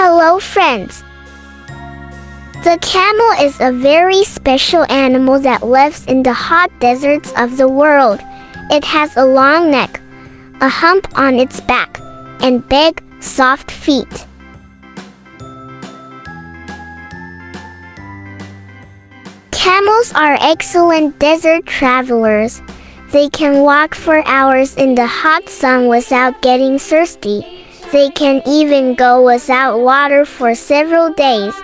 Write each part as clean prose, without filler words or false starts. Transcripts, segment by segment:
Hello friends! The camel is a very special animal that lives in the hot deserts of the world. It has a long neck, a hump on its back, and big, soft feet. Camels are excellent desert travelers. They can walk for hours in the hot sun without getting thirsty. They can even go without water for several days.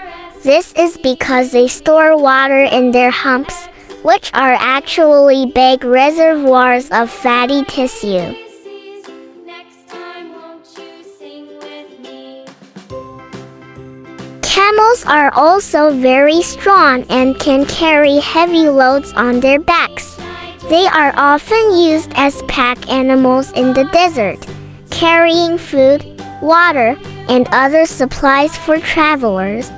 This is because they store water in their humps, which are actually big reservoirs of fatty tissue. Camels are also very strong and can carry heavy loads on their backs. They are often used as pack animals in the desert, carrying food, water, and other supplies for travelers.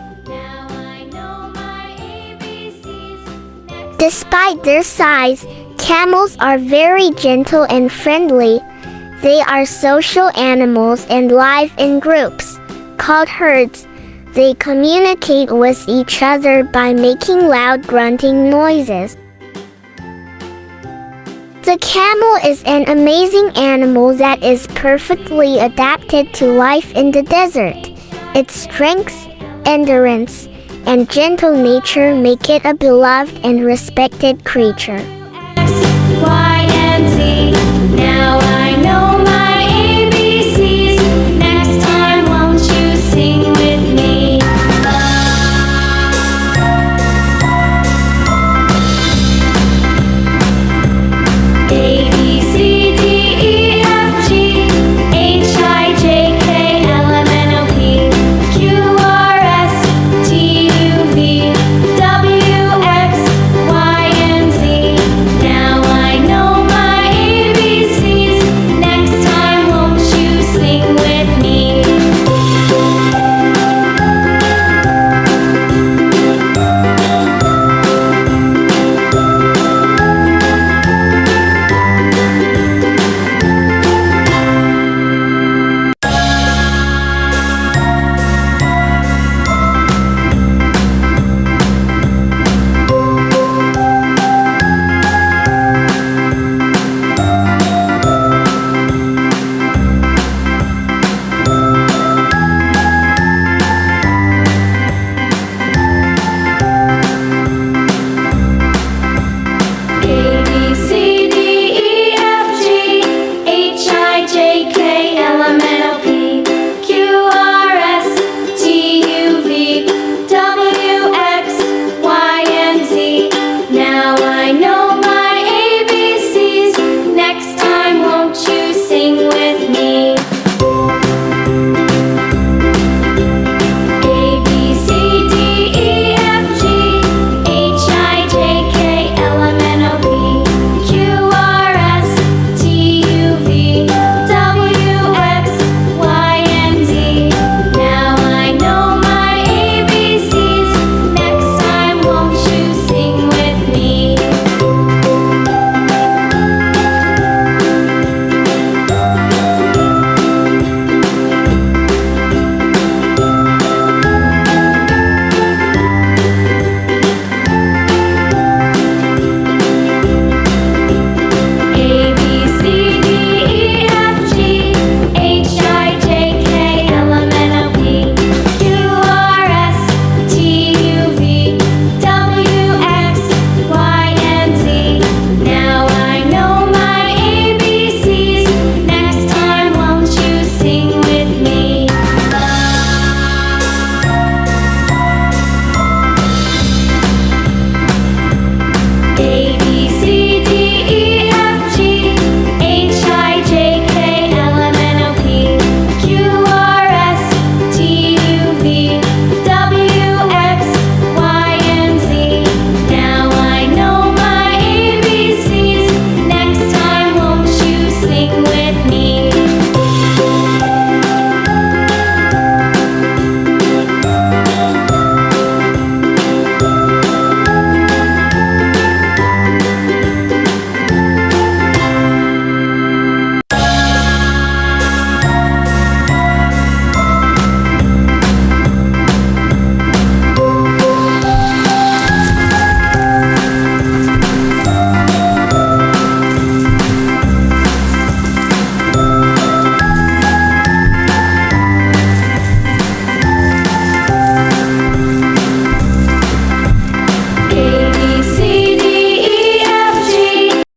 Despite their size, camels are very gentle and friendly. They are social animals and live in groups, called herds. They communicate with each other by making loud grunting noises. The camel is an amazing animal that is perfectly adapted to life in the desert. Its strength, endurance, and gentle nature make it a beloved and respected creature. X, Y, and Z. Now I